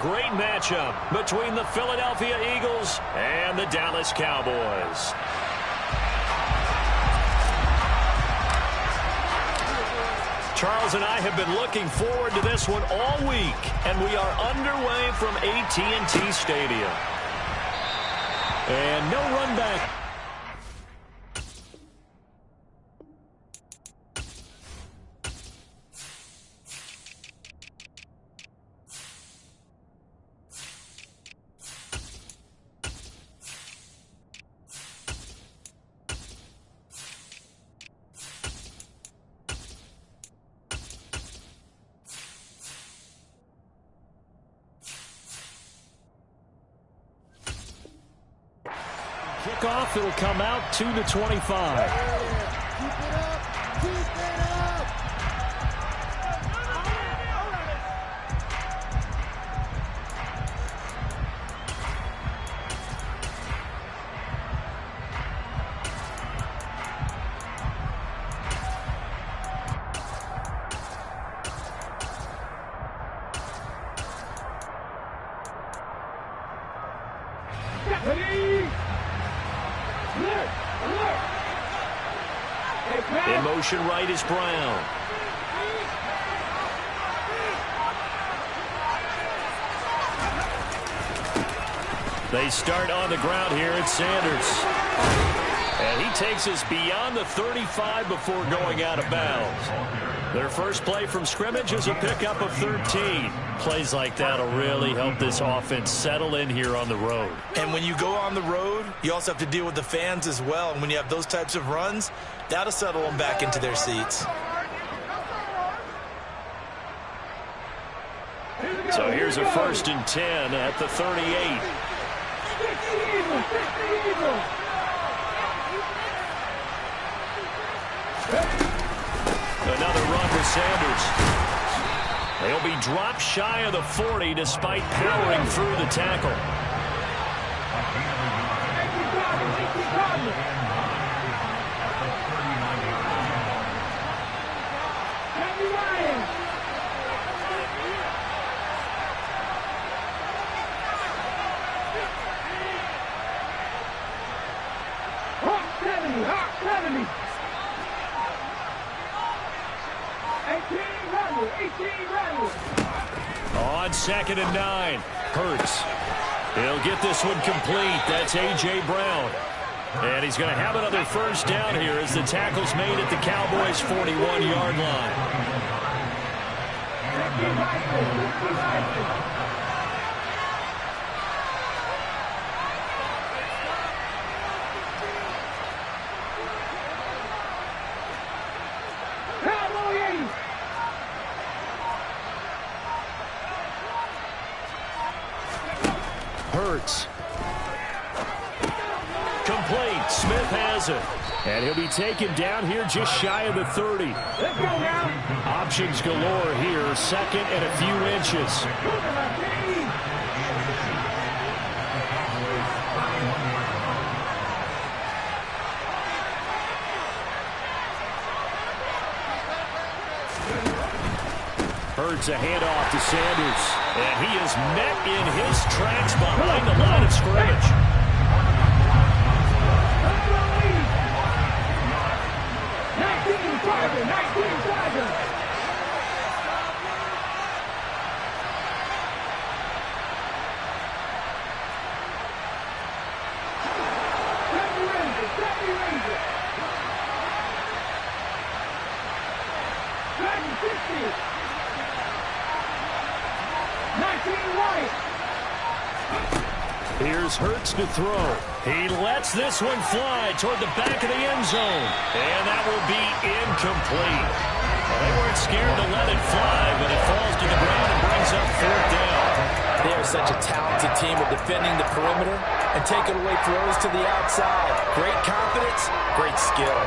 great matchup between the Philadelphia Eagles and the Dallas Cowboys. Charles and I have been looking forward to this one all week, and we are underway from AT&T Stadium. And no run back. Kickoff, it'll come out to the 25. Keep it up. Keep it up. In motion right is Brown. They start on the ground here at Sanders. And he takes us beyond the 35 before going out of bounds. Their first play from scrimmage is a pickup of 13. Plays like that will really help this offense settle in here on the road. And when you go on the road, you also have to deal with the fans as well. And when you have those types of runs, that'll settle them back into their seats. So here's a 1st and 10 at the 38. Another run with Sanders. They'll be dropped shy of the 40 despite powering through the tackle. On 2nd and 9, Hurts. He'll get this one complete. That's A.J. Brown. And he's going to have another first down here as the tackle's made at the Cowboys' 41-yard line. Hurts. Complete. Smith has it. And he'll be taken down here just shy of the 30. Let's go now. Options galore here. 2nd and a few inches. Hurts a handoff to Sanders. And he is met in his tracks behind the line of scrimmage. Here's Hurts to throw. He lets this one fly toward the back of the end zone. And that will be incomplete. Well, they weren't scared to let it fly, but it falls to the ground and brings up 4th down. They are such a talented team at defending the perimeter and taking away throws to the outside. Great confidence, great skill.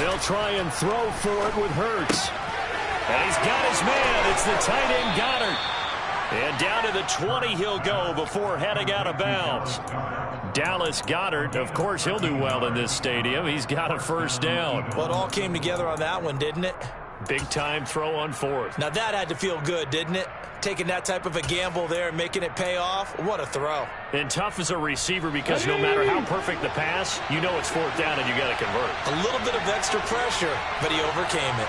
They'll try and throw for it with Hurts. And he's got his man. It's the tight end Goddard. And down to the 20 he'll go before heading out of bounds. Dallas Goedert, of course, he'll do well in this stadium. He's got a first down. Well, it all came together on that one, didn't it? Big-time throw on fourth. Now, that had to feel good, didn't it? Taking that type of a gamble there and making it pay off. What a throw. And tough as a receiver because no matter how perfect the pass, you know it's fourth down and you got to convert. A little bit of extra pressure, but he overcame it.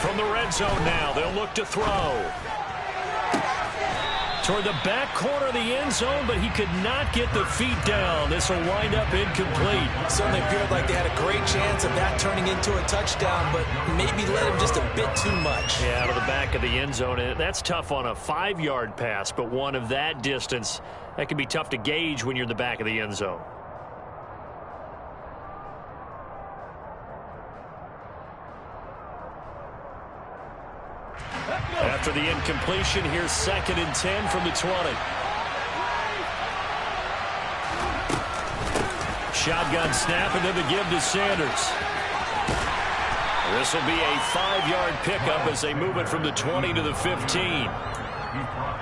From the red zone now, they'll look to throw. Toward the back corner of the end zone, but he could not get the feet down. This will wind up incomplete. Certainly appeared like they had a great chance of that turning into a touchdown, but maybe led him just a bit too much. Yeah, out of the back of the end zone. And that's tough on a 5-yard pass, but one of that distance, that can be tough to gauge when you're in the back of the end zone. After the incompletion, here's 2nd and 10 from the 20. Shotgun snap, and then the give to Sanders. This will be a 5-yard pickup as they move it from the 20 to the 15.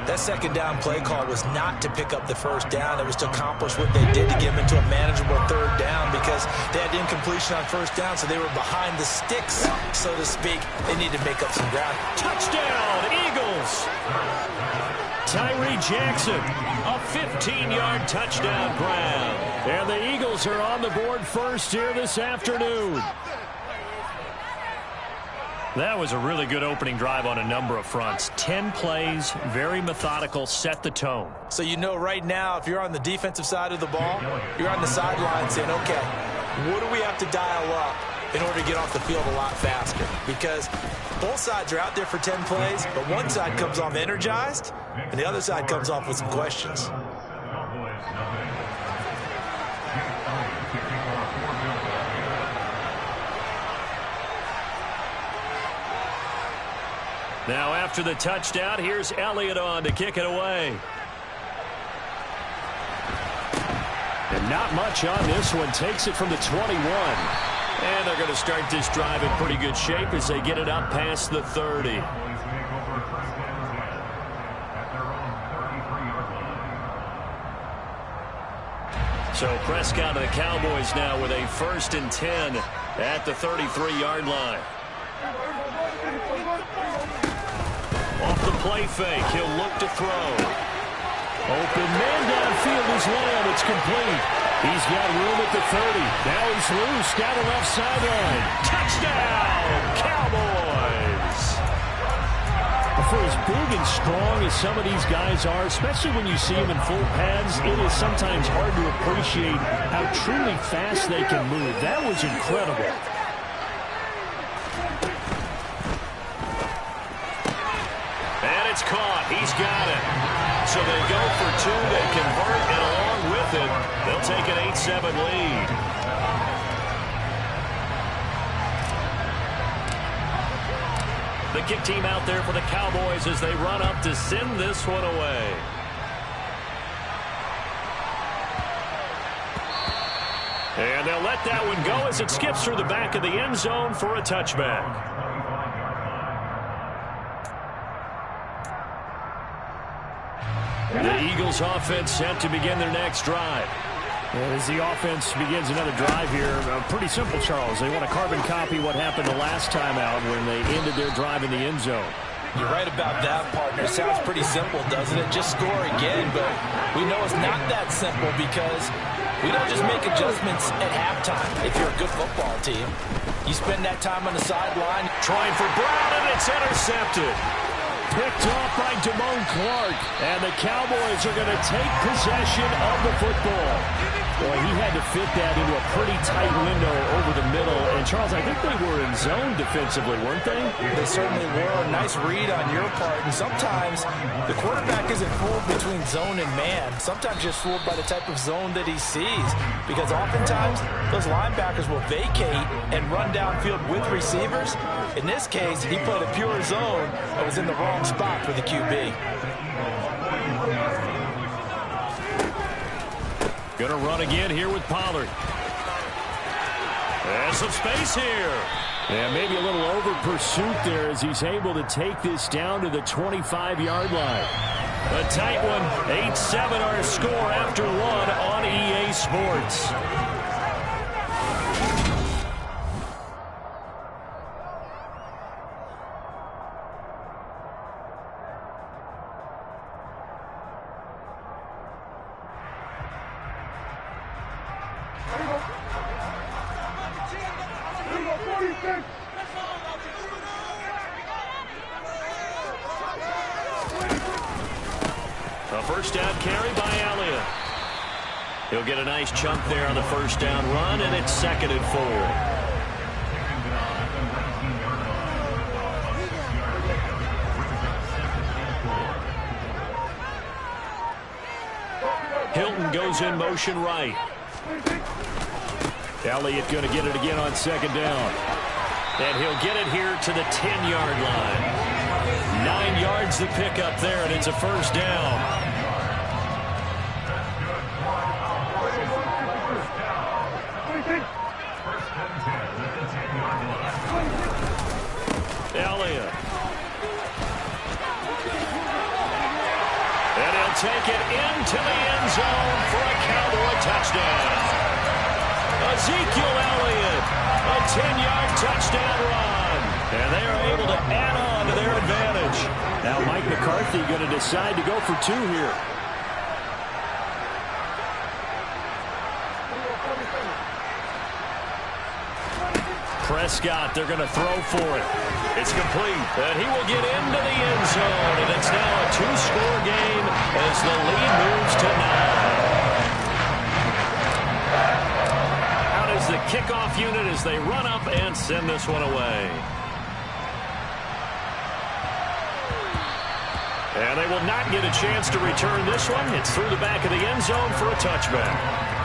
That second down play call was not to pick up the first down. It was to accomplish what they did to get them into a manageable third down because they had incompletion on first down, so they were behind the sticks, so to speak. They needed to make up some ground. Touchdown, Eagles! Tyree Jackson, a 15-yard touchdown grab. And the Eagles are on the board first here this afternoon. That was a really good opening drive on a number of fronts. 10 plays, very methodical, set the tone. So you know right now, if you're on the defensive side of the ball, you're on the sideline saying, okay, what do we have to dial up in order to get off the field a lot faster? Because both sides are out there for 10 plays, but one side comes off energized, and the other side comes off with some questions. Now after the touchdown, here's Elliott on to kick it away. And not much on this one. Takes it from the 21. And they're going to start this drive in pretty good shape as they get it up past the 30. So Prescott and the Cowboys now with a 1st and 10 at the 33-yard line. Off the play fake, he'll look to throw. Open man downfield is Lamb. It's complete. He's got room at the 30. Now he's loose down the left sideline. Touchdown, Cowboys! For as big and strong as some of these guys are, especially when you see them in full pads, it is sometimes hard to appreciate how truly fast they can move. That was incredible. It's caught. He's got it. So they go for 2. They convert, and along with it, they'll take an 8-7 lead. The kick team out there for the Cowboys as they run up to send this one away. And they'll let that one go as it skips through the back of the end zone for a touchback. The Eagles offense set to begin their next drive. And as the offense begins another drive here, pretty simple, Charles. They want to carbon copy what happened the last time out when they ended their drive in the end zone. You're right about that, partner. Sounds pretty simple, doesn't it? Just score again, but we know it's not that simple because we don't just make adjustments at halftime if you're a good football team. You spend that time on the sideline. Trying for Brown, and it's intercepted. Picked off by Damone Clark, and the Cowboys are going to take possession of the football. Boy, he had to fit that into a pretty tight window over the middle. And, Charles, I think they were in zone defensively, weren't they? They certainly were. A nice read on your part. And sometimes the quarterback isn't fooled between zone and man. Sometimes just fooled by the type of zone that he sees. Because oftentimes those linebackers will vacate and run downfield with receivers. In this case, he played a pure zone and was in the wrong spot for the QB. Going to run again here with Pollard. There's some space here. And maybe a little over pursuit there as he's able to take this down to the 25-yard line. A tight one. 8-7 our score after one on EA Sports. A first down carry by Elliott. He'll get a nice chunk there on the first down run, and it's 2nd and 4. Hilton goes in motion right. Elliott going to get it again on 2nd down. And he'll get it here to the 10-yard line. 9 yards to pick up there, and it's a first down. Elliott. And he'll take it into the end zone for a Cowboy touchdown. Ezekiel Elliott, a 10-yard touchdown run. And they are able to add on to their advantage. Now Mike McCarthy going to decide to go for 2 here. Prescott, they're going to throw for it. It's complete, and he will get into the end zone, and it's now a 2-score game as the lead moves to 9. Out is the kickoff unit as they run up and send this one away. And they will not get a chance to return this one. It's through the back of the end zone for a touchback.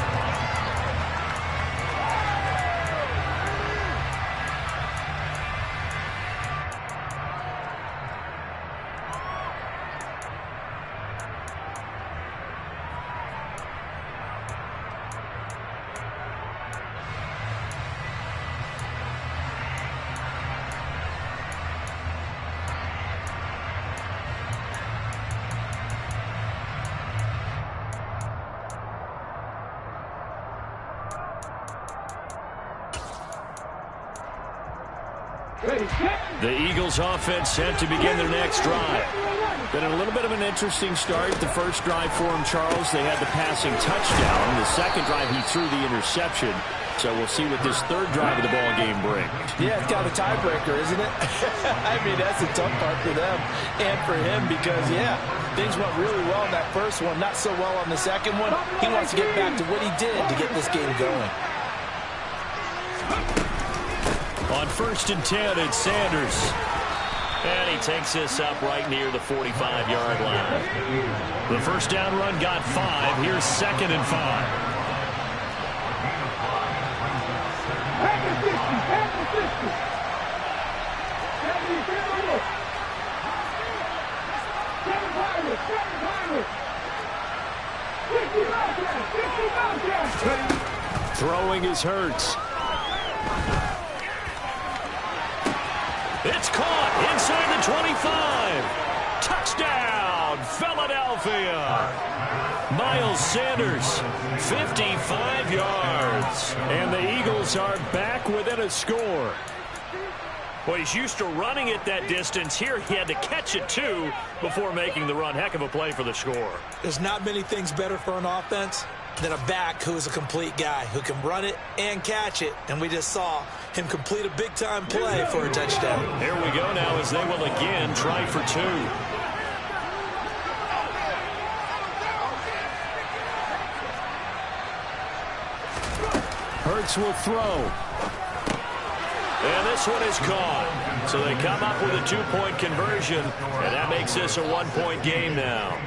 The Eagles offense set to begin their next drive. Been a little bit of an interesting start. The first drive for him, Charles, they had the passing touchdown. The second drive, he threw the interception. So we'll see what this third drive of the ball game brings. Yeah, it's kind of a tiebreaker, isn't it? I mean, that's the tough part for them and for him because, yeah, things went really well in that first one, not so well on the second one. He wants to get back to what he did to get this game going. On 1st and 10, it's Sanders. And he takes this up right near the 45-yard line. The first down run got 5. Here's 2nd and 5. Throwing is Hurts. It's caught inside the 25. Touchdown, Philadelphia. Miles Sanders, 55 yards. And the Eagles are back within a score. Well, he's used to running it that distance. Here he had to catch it, too, before making the run. Heck of a play for the score. There's not many things better for an offense than a back who is a complete guy who can run it and catch it. And we just saw him complete a big-time play for a touchdown. Here we go now as they will again try for 2. Hurts will throw. And this one is caught. So they come up with a 2-point conversion, and that makes this a 1-point game now.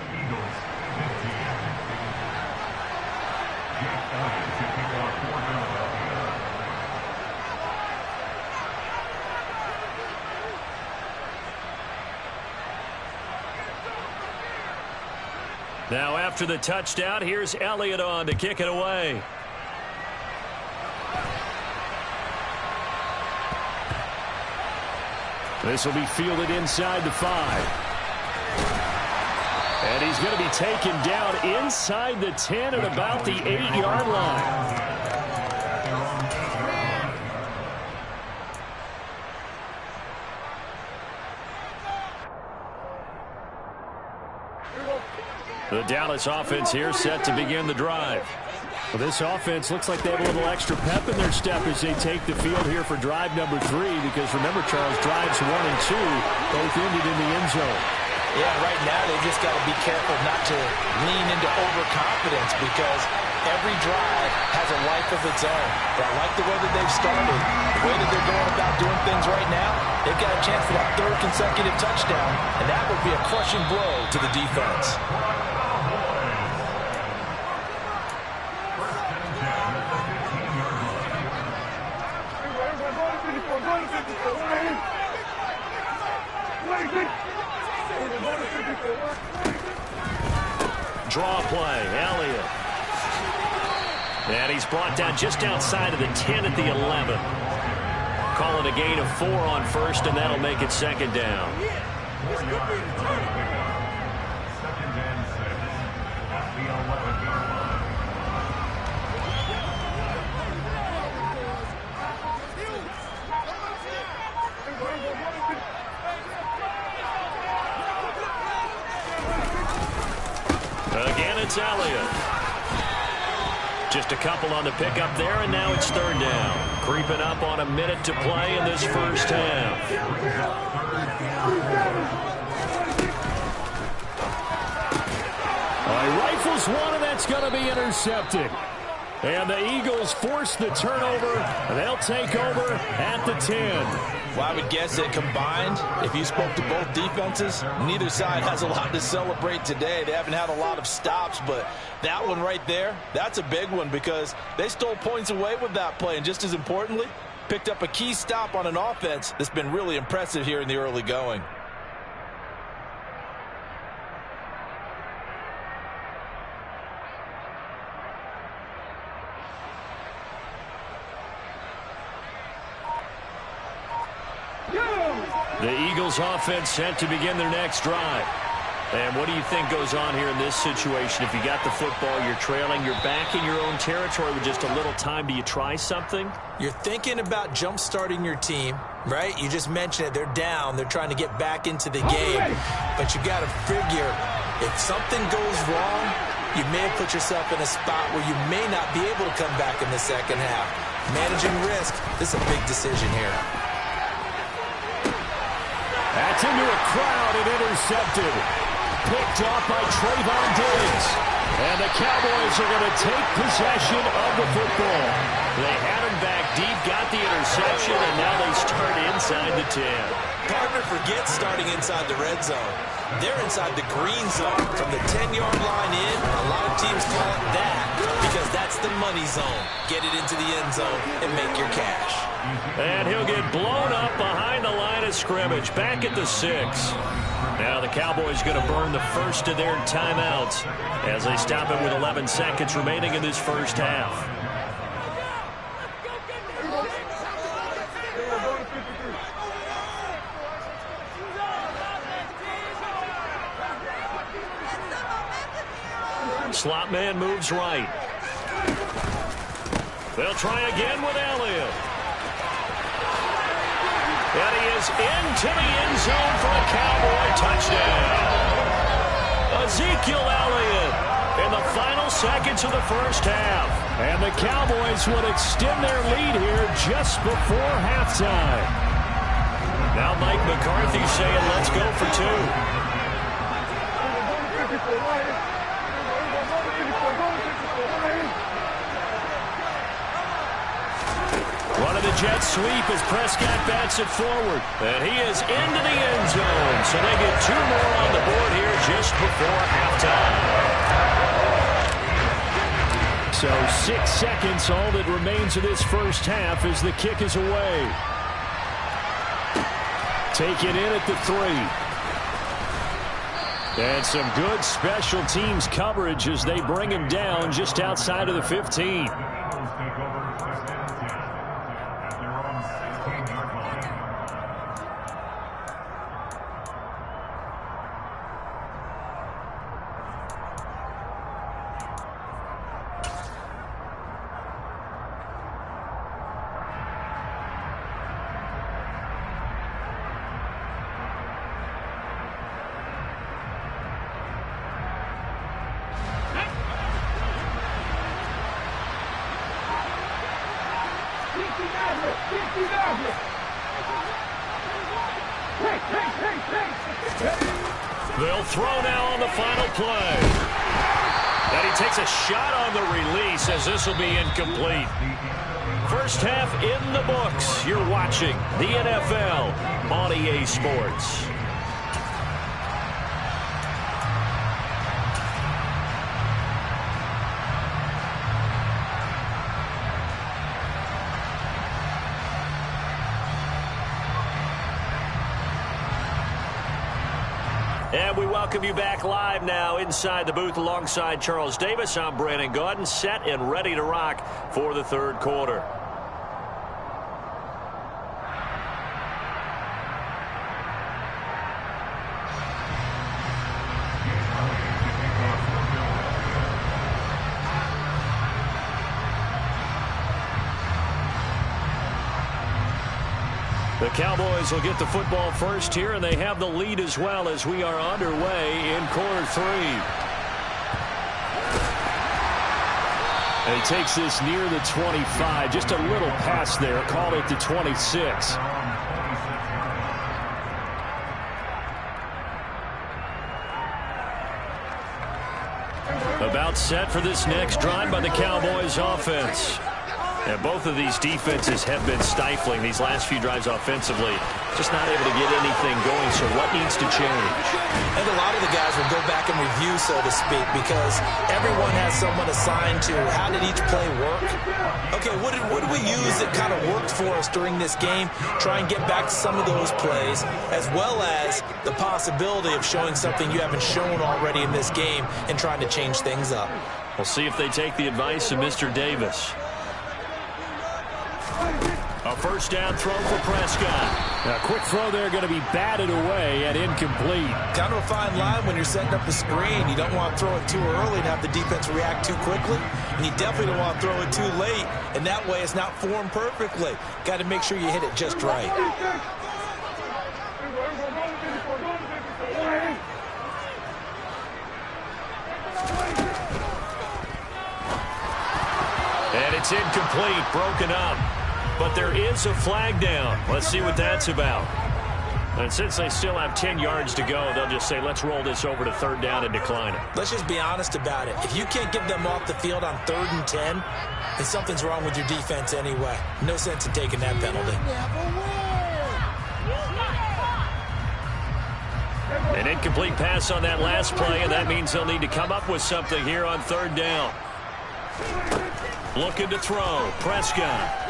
Now after the touchdown, here's Elliott on to kick it away. This will be fielded inside the 5. And he's going to be taken down inside the 10 at about the 8-yard line. The Dallas offense here set to begin the drive. Well, this offense looks like they have a little extra pep in their step as they take the field here for drive number 3, because remember, Charles, drives 1 and 2 both ended in the end zone. Yeah, right now they just got to be careful not to lean into overconfidence, because every drive has a life of its own. But I like the way that they've started, the way that they're going about doing things right now. They've got a chance for that 3rd consecutive touchdown, and that would be a crushing blow to the defense. Draw play, Elliott. And he's brought down just outside of the 10 at the 11. Call it a gain of 4 on first, and that'll make it 2nd down. Again, it's Elliott. Just a couple on the pickup there, and now it's 3rd down. Creeping up on a minute to play in this first half. He rifles one, and that's going to be intercepted. And the Eagles force the turnover. They'll take over at the 10. Well, I would guess that combined, if you spoke to both defenses, neither side has a lot to celebrate today. They haven't had a lot of stops, but that one right there, that's a big one, because they stole points away with that play. And just as importantly, picked up a key stop on an offense that's been really impressive here in the early going. The Eagles offense set to begin their next drive. And what do you think goes on here in this situation? If you got the football, you're trailing, you're back in your own territory with just a little time. Do you try something? You're thinking about jump-starting your team, right? You just mentioned it. They're down. They're trying to get back into the game. But you got to figure, if something goes wrong, you may have put yourself in a spot where you may not be able to come back in the second half. Managing risk, this is a big decision here. That's into a crowd and intercepted. Picked off by Trayvon Diggs. And the Cowboys are going to take possession of the football. They had him back deep, got the interception, and now they start inside the 10. Partner forgets starting inside the red zone. They're inside the green zone. From the 10-yard line in, a lot of teams call it that because that's the money zone. Get it into the end zone and make your cash. And he'll get blown up behind the line of scrimmage, back at the 6. Now the Cowboys going to burn the first of their timeouts as they stop it with 11 seconds remaining in this first half. Slot man moves right. They'll try again with Elliott. And he is into the end zone for a Cowboy touchdown. Ezekiel Elliott in the final seconds of the first half. And the Cowboys would extend their lead here just before halftime. Now Mike McCarthy saying, let's go for 2. Running the jet sweep as Prescott bats it forward. And he is into the end zone. So they get 2 more on the board here just before halftime. So 6 seconds, all that remains of this first half as the kick is away. Take it in at the 3. And some good special teams coverage as they bring him down just outside of the 15. They'll throw now on the final play. And he takes a shot on the release as this will be incomplete. First half in the books. You're watching the NFL on EA Sports. And we welcome you back live now inside the booth alongside Charles Davis. I'm Brandon Gaudin, set and ready to rock for the third quarter. The Cowboys will get the football first here, and they have the lead as well as we are underway in quarter three. And he takes this near the 25, just a little pass there, call it the 26. About set for this next drive by the Cowboys offense. And both of these defenses have been stifling these last few drives offensively. Just not able to get anything going, so what needs to change? I think a lot of the guys will go back and review, so to speak, because everyone has someone assigned to how did each play work. Okay, what did we use that kind of worked for us during this game? Try and get back to some of those plays, as well as the possibility of showing something you haven't shown already in this game and trying to change things up. We'll see if they take the advice of Mr. Davis. A first down throw for Prescott. A quick throw there going to be batted away and incomplete. Kind of a fine line when you're setting up the screen. You don't want to throw it too early and have the defense react too quickly. And you definitely don't want to throw it too late. And that way it's not formed perfectly. Got to make sure you hit it just right. And it's incomplete, broken up. But there is a flag down. Let's see what that's about. And since they still have 10 yards to go, they'll just say, let's roll this over to third down and decline it. Let's just be honest about it. If you can't get them off the field on 3rd and 10, then something's wrong with your defense anyway. No sense in taking that penalty. An incomplete pass on that last play, and that means they'll need to come up with something here on 3rd down. Looking to throw. Prescott.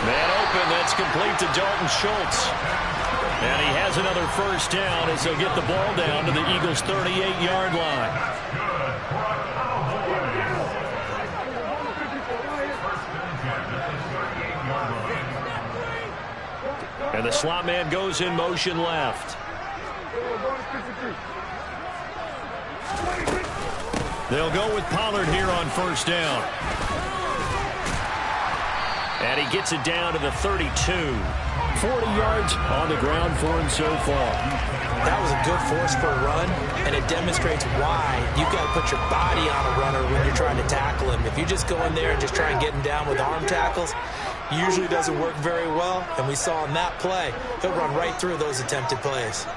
Man open, that's complete to Dalton Schultz. And he has another first down as they'll get the ball down to the Eagles' 38-yard line. And the slot man goes in motion left. They'll go with Pollard here on first down. And he gets it down to the 32. 40 yards on the ground for him so far. That was a good forceful run, and it demonstrates why you've got to put your body on a runner when you're trying to tackle him. If you just go in there and just try and get him down with arm tackles, usually doesn't work very well. And we saw in that play, he'll run right through those attempted plays.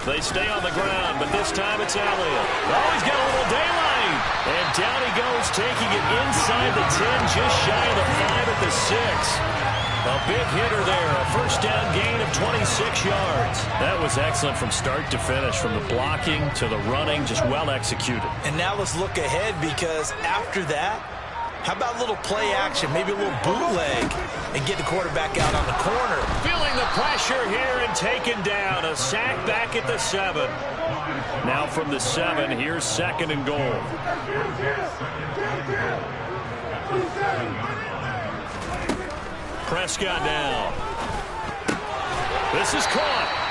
They stay on the ground, but this time it's Elliott. Oh, he's got a little daylight. And down he goes, taking it inside the 10, just shy of the 5 at the 6. A big hitter there, a first down gain of 26 yards. That was excellent from start to finish, from the blocking to the running, just well executed. And now let's look ahead, because after that, How about a little play action, maybe a little bootleg, and get the quarterback out on the corner? Feeling the pressure here and taken down. A sack back at the 7. Now from the 7, here's 2nd and goal. Prescott down. This is caught.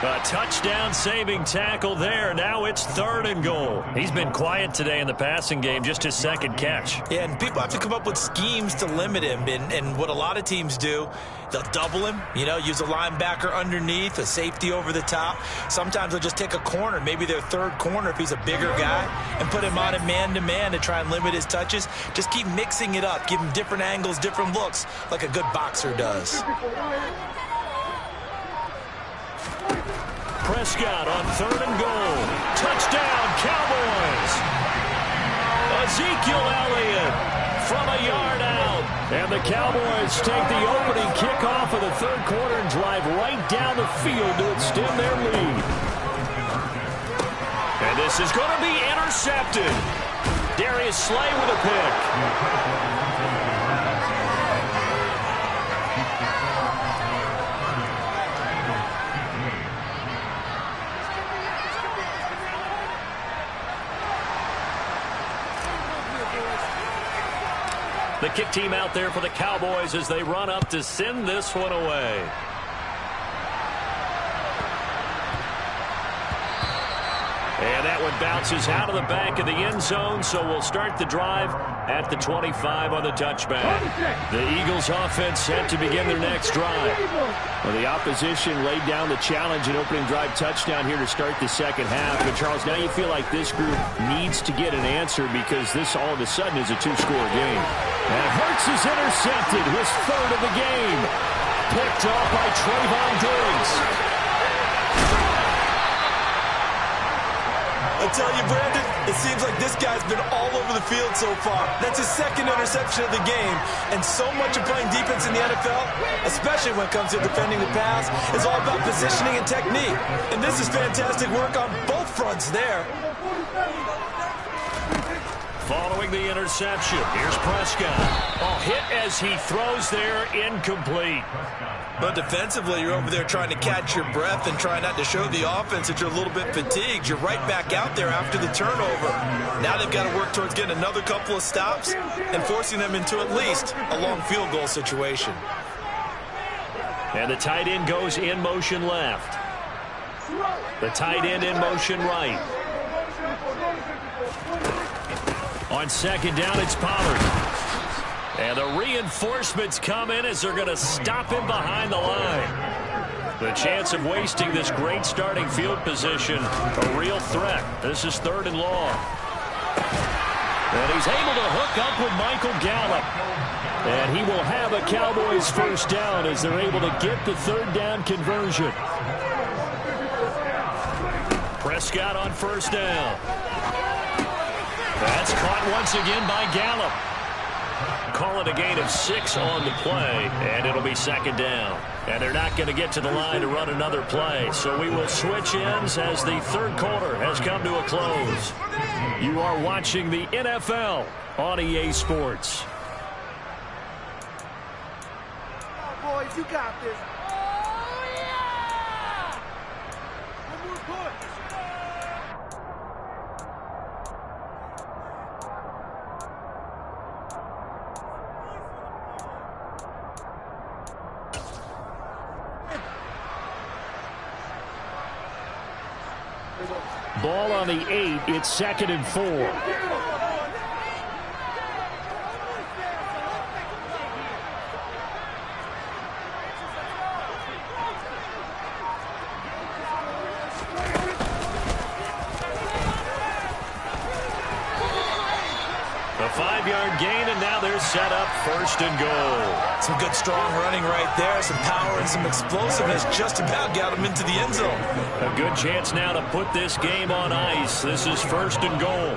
A touchdown-saving tackle there. Now it's 3rd and goal. He's been quiet today in the passing game, just his 2nd catch. Yeah, and people have to come up with schemes to limit him. And what a lot of teams do, they'll double him, use a linebacker underneath, a safety over the top. Sometimes they'll just take a corner, maybe their 3rd corner if he's a bigger guy, and put him on a man-to-man to try and limit his touches. Just keep mixing it up, give him different angles, different looks, like a good boxer does. Prescott on 3rd and goal. Touchdown, Cowboys. Ezekiel Elliott from a yard out. And the Cowboys take the opening kickoff of the 3rd quarter and drive right down the field to extend their lead. And this is going to be intercepted. Darius Slay with a pick. The kick team out there for the Cowboys as they run up to send this one away. And that one bounces out of the back of the end zone, so we'll start the drive at the 25 on the touchback. The Eagles offense set to begin their next drive. Well, the opposition laid down the challenge and opening drive touchdown here to start the 2nd half. But, Charles, now you feel like this group needs to get an answer because this all of a sudden is a 2-score game. And Hurts is intercepted, his 3rd of the game. Picked off by Trayvon Diggs. I tell you, Brandon, it seems like this guy's been all over the field so far. That's his 2nd interception of the game. And so much of playing defense in the NFL, especially when it comes to defending the pass, is all about positioning and technique. And this is fantastic work on both fronts there. Following the interception, here's Prescott. Oh, hit as he throws there, incomplete. But defensively, you're over there trying to catch your breath and try not to show the offense that you're a little bit fatigued. You're right back out there after the turnover. Now they've got to work towards getting another couple of stops and forcing them into at least a long field goal situation. And the tight end goes in motion left. The tight end in motion right. On 2nd down, it's Pollard. And the reinforcements come in as they're going to stop him behind the line. The chance of wasting this great starting field position, a real threat. This is 3rd and long. And he's able to hook up with Michael Gallup. And he will have a Cowboys 1st down as they're able to get the 3rd down conversion. Prescott on 1st down. That's caught once again by Gallup. Call it a gain of 6 on the play, and it'll be 2nd down. And they're not going to get to the line to run another play, so we will switch ends as the 3rd quarter has come to a close. You are watching the NFL on EA Sports. Boys, you got this. Oh, yeah! One more push. Ball on the 8. It's 2nd and 4. A 5-yard gain, and now they're set up 1st and goal. Some good strong running right there, some power and some explosiveness just about got him into the end zone. A good chance now to put this game on ice. This is 1st and goal.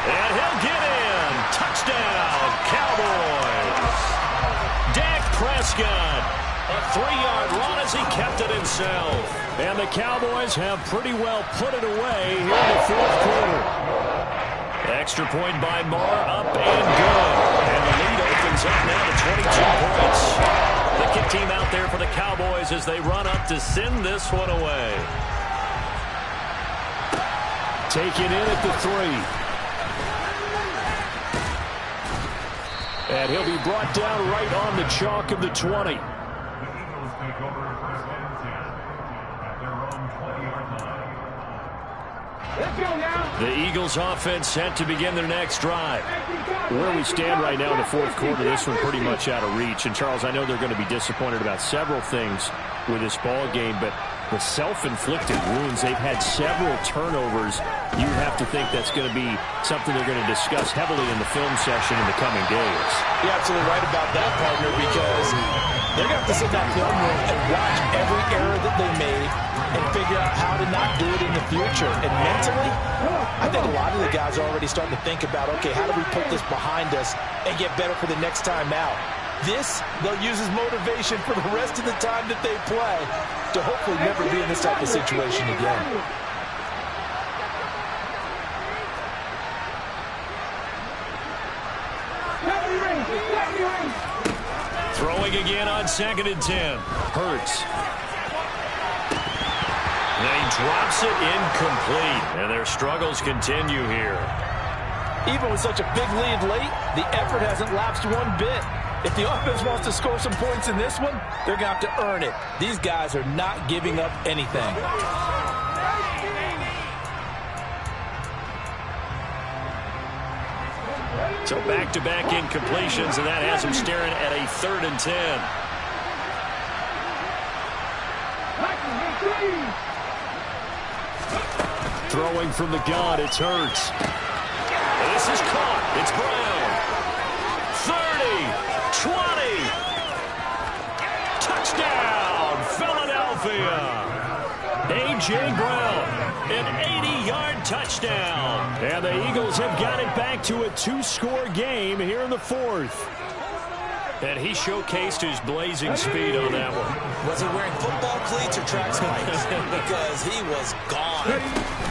And he'll get in. Touchdown, Cowboys. Dak Prescott, a 3-yard run as he kept it himself. And the Cowboys have pretty well put it away here in the fourth quarter. Extra point by Marr, up and good. And the lead opens up now to 22 points. The kick team out there for the Cowboys as they run up to send this one away. Taken in at the 3. And he'll be brought down right on the chalk of the 20. The Eagles offense set to begin their next drive. Where we stand right now in the fourth quarter, this one pretty much out of reach. And, Charles, I know they're going to be disappointed about several things with this ball game, but the self-inflicted wounds, they've had several turnovers. You have to think that's going to be something they're going to discuss heavily in the film session in the coming days. You're absolutely right about that, partner, because they're going to have to sit in that film room and watch every error that they made and figure out how to not do it in the future. And mentally, I think a lot of the guys are already starting to think about, okay, how do we put this behind us and get better for the next time out? This, they'll use as motivation for the rest of the time that they play to hopefully never be in this type of situation again. Throwing again on 2nd and 10. Hurts. And he drops it incomplete. And their struggles continue here. Even with such a big lead late, the effort hasn't lapsed one bit. If the offense wants to score some points in this one, they're going to have to earn it. These guys are not giving up anything. So back-to-back incompletions, and that has him staring at a 3rd and 10. Throwing from the gun, it's Hurts. This is caught. It's Brown. 30, 20. Touchdown, Philadelphia. A.J. Brown, an 80-yard touchdown. And the Eagles have got it back to a 2-score game here in the fourth. And he showcased his blazing speed on that one. Was he wearing football cleats or track spikes? Because he was gone.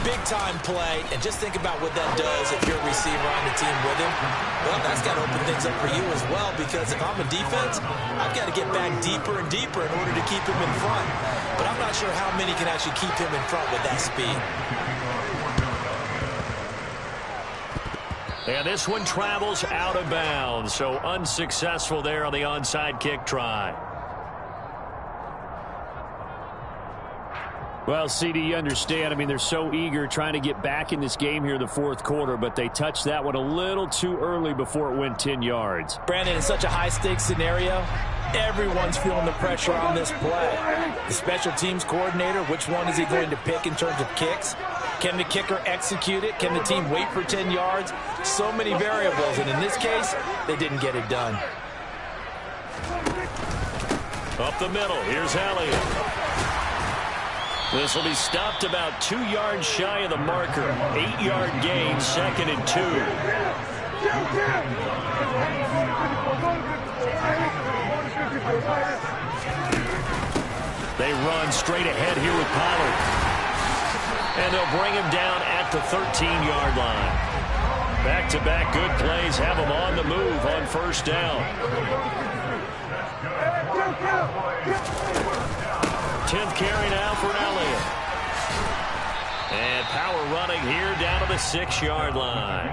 Big-time play. And just think about what that does if you're a receiver on the team with him. Well, that's got to open things up for you as well, because if I'm a defense, I've got to get back deeper and deeper in order to keep him in front. But I'm not sure how many can actually keep him in front with that speed. And this one travels out of bounds, so unsuccessful there on the onside kick try. Well, CD, you understand. I mean, they're so eager trying to get back in this game here in the fourth quarter, but they touched that one a little too early before it went 10 yards. Brandon, in such a high-stakes scenario, everyone's feeling the pressure on this play. The special teams coordinator, which one is he going to pick in terms of kicks? Can the kicker execute it? Can the team wait for 10 yards? So many variables, and in this case, they didn't get it done. Up the middle, here's Elliott. This will be stopped about 2 yards shy of the marker. 8-yard gain, 2nd and 2. They run straight ahead here with Pollard. And they'll bring him down at the 13-yard line. Back-to-back good plays have him on the move on 1st down. 10th carry now for Elliott. And power running here down to the 6-yard line.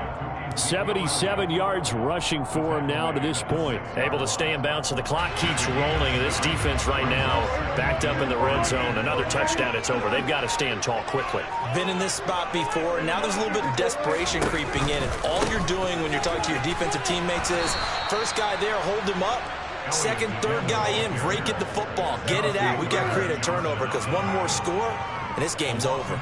77 yards rushing for him now to this point. Able to stay in bounds, so the clock keeps rolling. And this defense right now backed up in the red zone. Another touchdown, it's over. They've got to stand tall quickly. Been in this spot before. Now there's a little bit of desperation creeping in. And all you're doing when you're talking to your defensive teammates is, first guy there, hold him up. Second, third guy in, break it the football. Get it out. We've got to create a turnover, because one more score, and this game's over.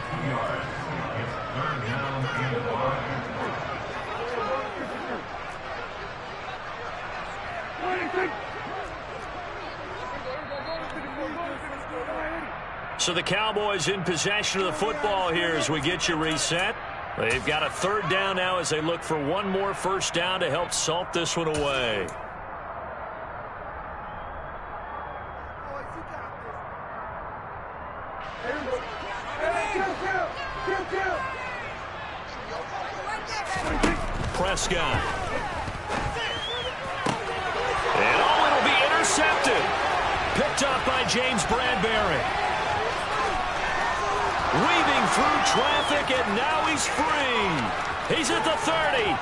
So the Cowboys in possession of the football here as we get you reset. They've got a 3rd down now as they look for one more 1st down to help salt this one away. Prescott. And it'll be intercepted. Picked up by James Bradbury. Weaving through traffic, and now he's free. He's at the 30.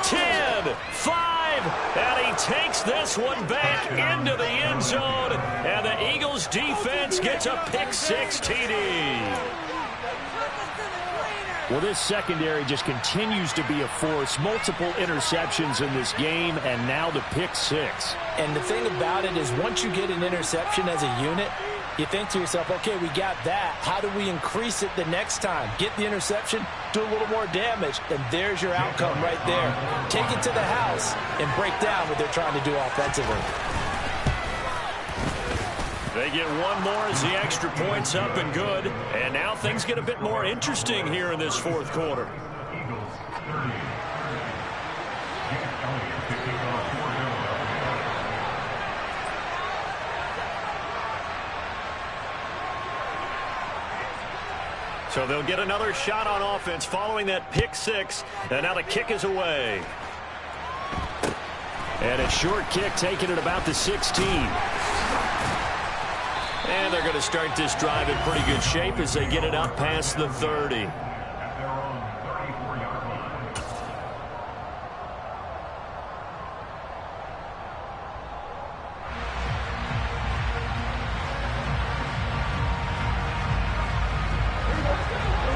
10, 5, and he takes this one back into the end zone, and the Eagles defense gets a pick-6 TD. Well, this secondary just continues to be a force. Multiple interceptions in this game, and now the pick-6. And the thing about it is once you get an interception as a unit, you think to yourself, okay, we got that. How do we increase it the next time? Get the interception, do a little more damage, and there's your outcome right there. Take it to the house and break down what they're trying to do offensively. They get one more as the extra point's up and good. And now things get a bit more interesting here in this fourth quarter. So they'll get another shot on offense following that pick-6. And now the kick is away. And a short kick taken at about the 16. And they're going to start this drive in pretty good shape as they get it up past the 30.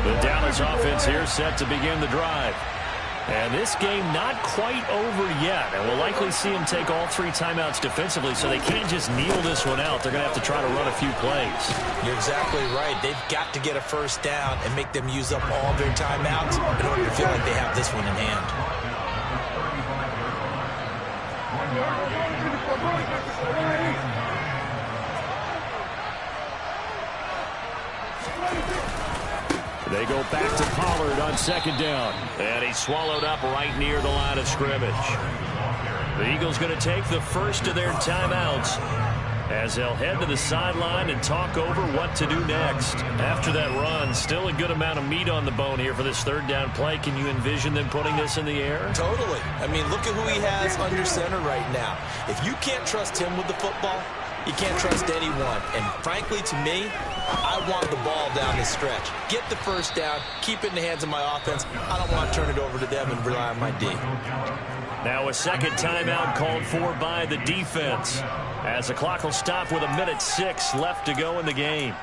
The Dallas offense here set to begin the drive. And this game not quite over yet. And we'll likely see them take all 3 timeouts defensively, so they can't just kneel this one out. They're going to have to try to run a few plays. You're exactly right. They've got to get a first down and make them use up all their timeouts in order to feel like they have this one in hand. They go back to Pollard on second down. And he's swallowed up right near the line of scrimmage. The Eagles going to take the first of their timeouts as they'll head to the sideline and talk over what to do next. After that run, still a good amount of meat on the bone here for this third down play. Can you envision them putting this in the air? Totally. I mean, look at who he has under center right now. If you can't trust him with the football, you can't trust anyone. And frankly, to me, I want the ball down the stretch. Get the first down, keep it in the hands of my offense. I don't want to turn it over to them and rely on my D. Now a second timeout called for by the defense, as the clock will stop with 1:06 left to go in the game.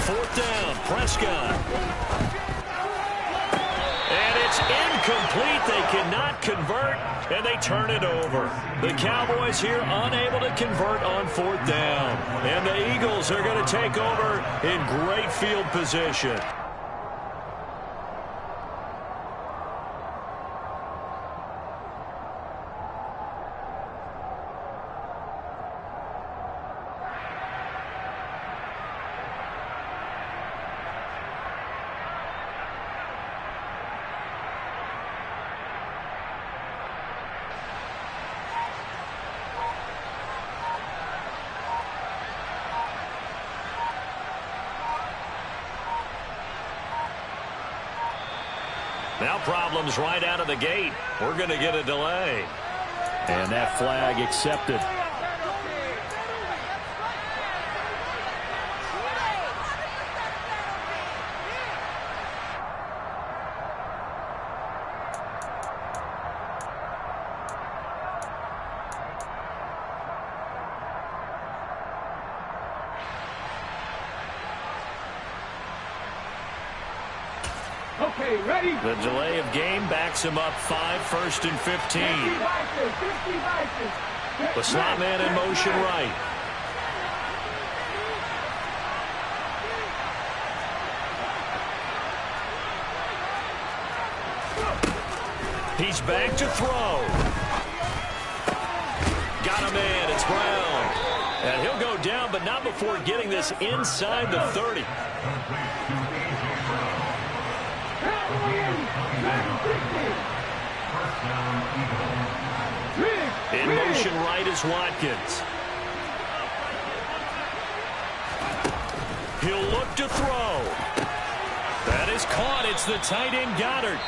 Fourth down, Prescott. And it's incomplete. They cannot convert, and they turn it over. The Cowboys here unable to convert on fourth down. And the Eagles are going to take over in great field position. Now problems right out of the gate. We're going to get a delay. And that flag accepted. Okay, ready? The delay of game backs him up 5, 1st and 15. The slot man in motion right. He's back to throw. Got him in. It's Brown. And he'll go down, but not before getting this inside the 30. In motion right is Watkins. He'll look to throw. That is caught. It's the tight end Goddard.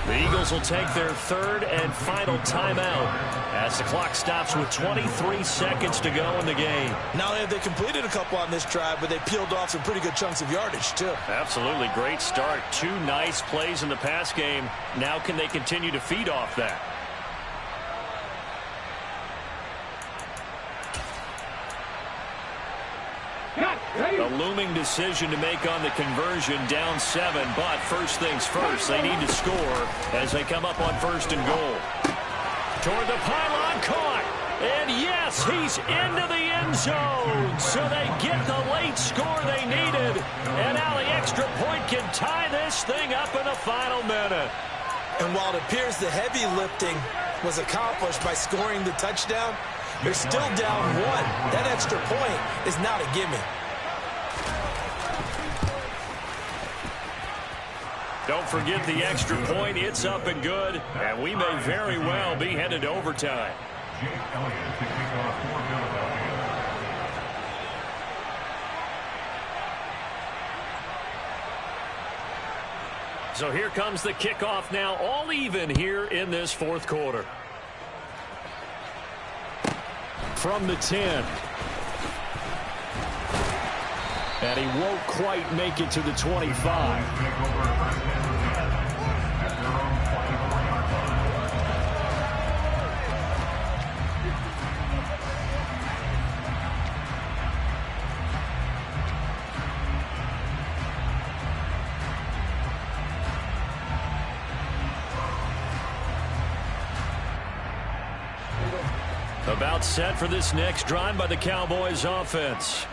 The Eagles will take their third and final timeout as the clock stops with 23 seconds to go in the game. Not only have they completed a couple on this drive, but they peeled off some pretty good chunks of yardage, too. Absolutely. Great start. 2 nice plays in the pass game. Now can they continue to feed off that? A looming decision to make on the conversion, down 7, but first things first, they need to score as they come up on 1st and goal. Toward the pylon, caught, and yes, he's into the end zone, so they get the late score they needed, and now the extra point can tie this thing up in the final minute. And while it appears the heavy lifting was accomplished by scoring the touchdown, they're still down 1. That extra point is not a gimme. Don't forget the extra point. It's up and good, and we may very well be headed to overtime. So here comes the kickoff now, all even here in this 4th quarter. From the 10. And he won't quite make it to the 25. About set for this next drive by the Cowboys offense.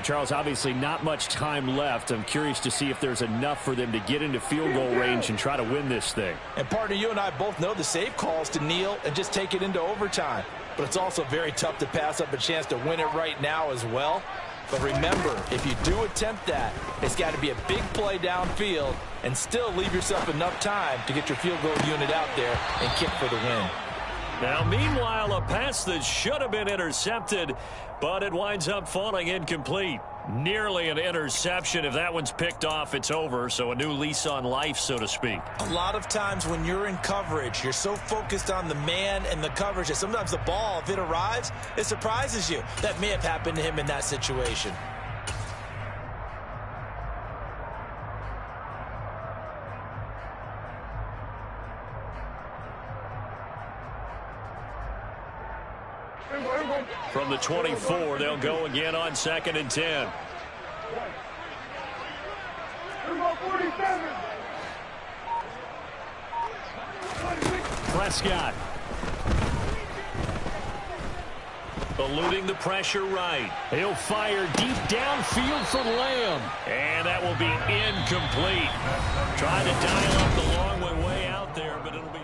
Charles, obviously not much time left. I'm curious to see if there's enough for them to get into field goal range and try to win this thing. And partner, you and I both know the safe calls to kneel and just take it into overtime. But it's also very tough to pass up a chance to win it right now as well. But remember, if you do attempt that, it's got to be a big play downfield and still leave yourself enough time to get your field goal unit out there and kick for the win. Now, meanwhile, a pass that should have been intercepted, but it winds up falling incomplete. Nearly an interception. If that one's picked off, it's over. So a new lease on life, so to speak. A lot of times when you're in coverage, you're so focused on the man and the coverage that sometimes the ball, if it arrives, it surprises you. That may have happened to him in that situation. From the 24, they'll go again on 2nd and 10. Prescott. Eluding the pressure right. He'll fire deep downfield for Lamb. And that will be incomplete. Trying to dial up the long one way out there, but it'll be...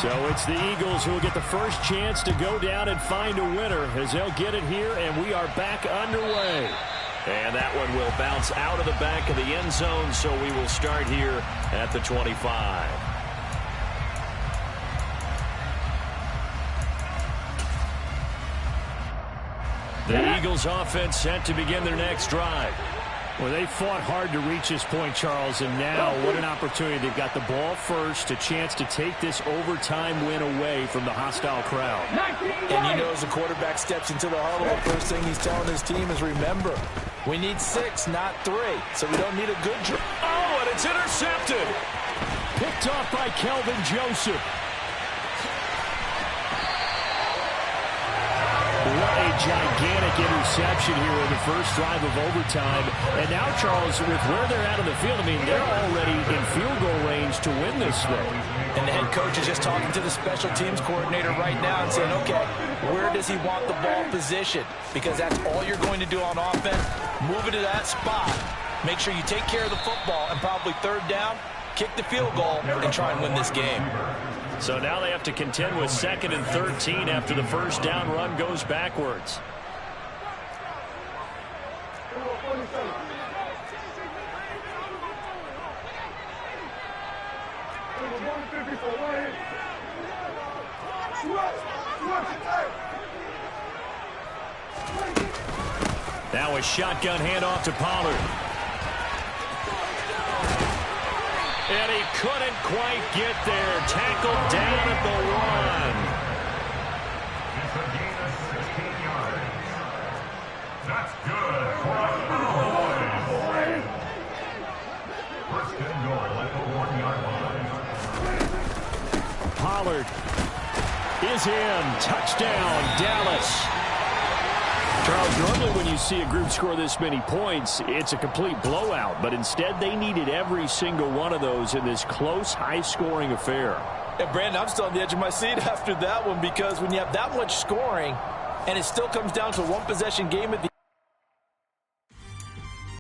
So it's the Eagles who will get the first chance to go down and find a winner as they'll get it here, and we are back underway. And that one will bounce out of the back of the end zone, so we will start here at the 25. The Eagles offense set to begin their next drive. Well, they fought hard to reach this point, Charles, and now what an opportunity. They've got the ball first, a chance to take this overtime win away from the hostile crowd. And you know, as the quarterback steps into the huddle, the first thing he's telling his team is, remember, we need 6, not 3, so we don't need a good drive. Oh, and it's intercepted. Picked off by Kelvin Joseph. What a gigantic interception here in the first drive of overtime. And now, Charles, with where they're at on the field, I mean, they're already in field goal range to win this thing. And the head coach is just talking to the special teams coordinator right now and saying, okay, where does he want the ball positioned? Because that's all you're going to do on offense. Move it to that spot. Make sure you take care of the football, and probably third down, kick the field goal, and try and win this game. So now they have to contend with 2nd and 13 after the first down run goes backwards. Now a shotgun handoff to Pollard. And he couldn't quite get there. Tackled down at the 1. It's a gain of 16 yards. That's good for a boys. First and goal at the 1-yard line. Pollard is in. Touchdown, Dallas. Charles, normally when you see a group score this many points, it's a complete blowout. But instead, they needed every single one of those in this close, high-scoring affair. And, Brandon, I'm still on the edge of my seat after that one, because when you have that much scoring and it still comes down to one possession game at the